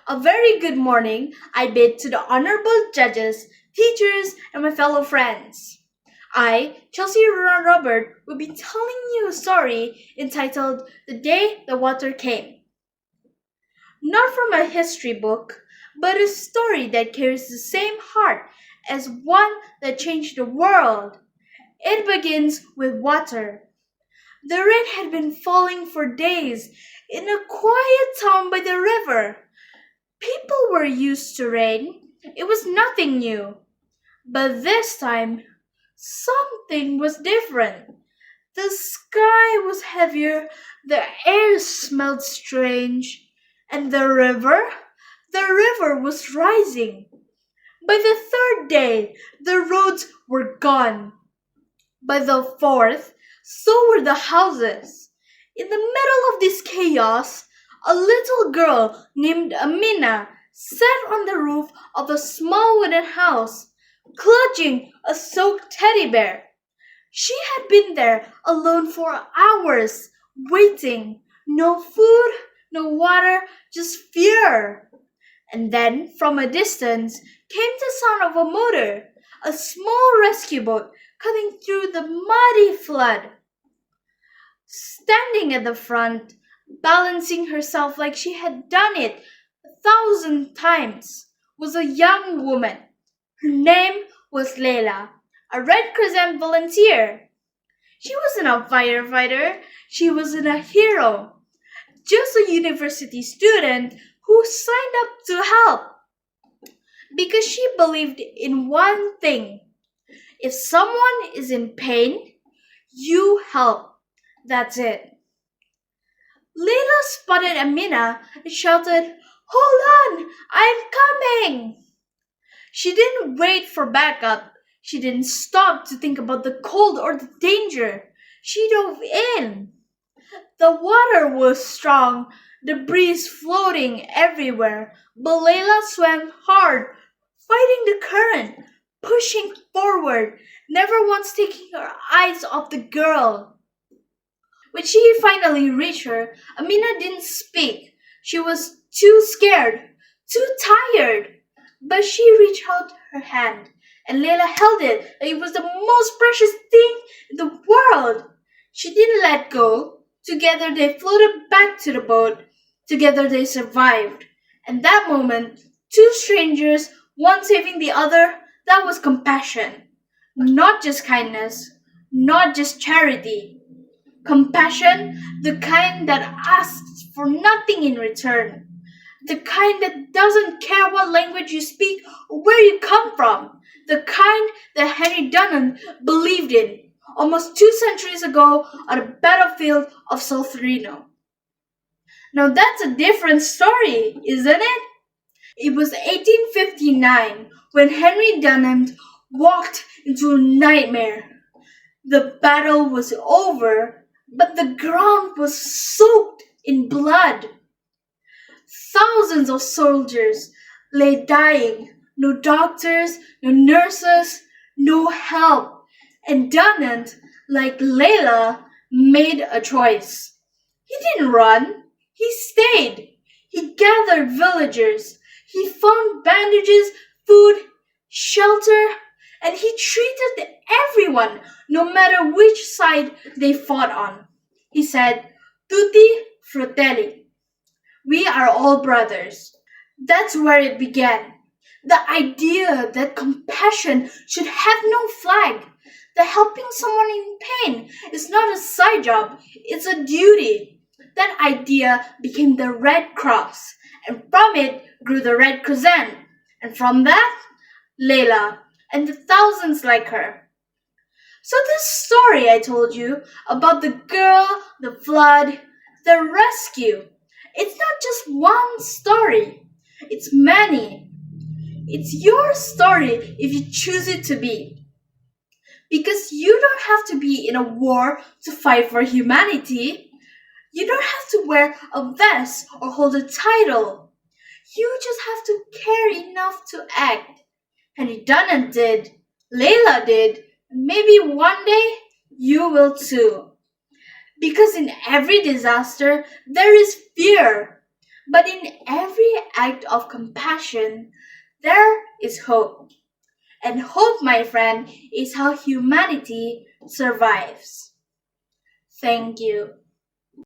A very good morning I bid to the honorable judges, teachers, and my fellow friends. I, Chelsea Robert, will be telling you a story entitled The Day the Water Came. Not from a history book, but a story that carries the same heart as one that changed the world. It begins with water. The rain had been falling for days in a quiet town by the river. People were used to rain. It was nothing new. But this time, something was different. The sky was heavier, the air smelled strange, and the river was rising. By the third day, the roads were gone. By the fourth, so were the houses. In the middle of this chaos, a little girl named Amina sat on the roof of a small wooden house, clutching a soaked teddy bear. She had been there alone for hours, waiting. No food, no water, just fear. And then, from a distance, came the sound of a motor, a small rescue boat cutting through the muddy flood. Standing at the front, balancing herself like she had done it 1,000 times, was a young woman. Her name was Leila, a Red Crescent volunteer. She wasn't a firefighter, she wasn't a hero, just a university student who signed up to help because she believed in one thing. If someone is in pain, you help. That's it. Leila spotted Amina and shouted, "Hold on, I'm coming!" She didn't wait for backup. She didn't stop to think about the cold or the danger. She dove in. The water was strong, the breeze floating everywhere, but Leila swam hard, fighting the current, pushing forward, never once taking her eyes off the girl. When she finally reached her, Amina didn't speak. She was too scared, too tired. But she reached out her hand, and Leila held it like it was the most precious thing in the world. She didn't let go. Together they floated back to the boat. Together they survived. And that moment, two strangers, one saving the other, that was compassion. Not just kindness, not just charity. Compassion, the kind that asks for nothing in return. The kind that doesn't care what language you speak or where you come from. The kind that Henry Dunant believed in almost 2 centuries ago on the battlefield of Solferino. Now that's a different story, isn't it? It was 1859 when Henry Dunant walked into a nightmare. The battle was over, but the ground was soaked in blood. Thousands of soldiers lay dying, no doctors, no nurses, no help. And Dunant, like Leila, made a choice. He didn't run, he stayed. He gathered villagers. He found bandages, food, shelter, and he treated everyone, no matter which side they fought on. He said, "Tutti fratelli." We are all brothers. That's where it began. The idea that compassion should have no flag, that helping someone in pain is not a side job, it's a duty. That idea became the Red Cross, and from it grew the Red Crescent, and from that, Leila, and the thousands like her. So this story I told you about the girl, the flood, the rescue, it's not just one story. It's many. It's your story if you choose it to be. Because you don't have to be in a war to fight for humanity. You don't have to wear a vest or hold a title. You just have to care enough to act. Henry Dunant did. Leila did. And maybe one day you will too. Because in every disaster, there is fear. But in every act of compassion, there is hope. And hope, my friend, is how humanity survives. Thank you.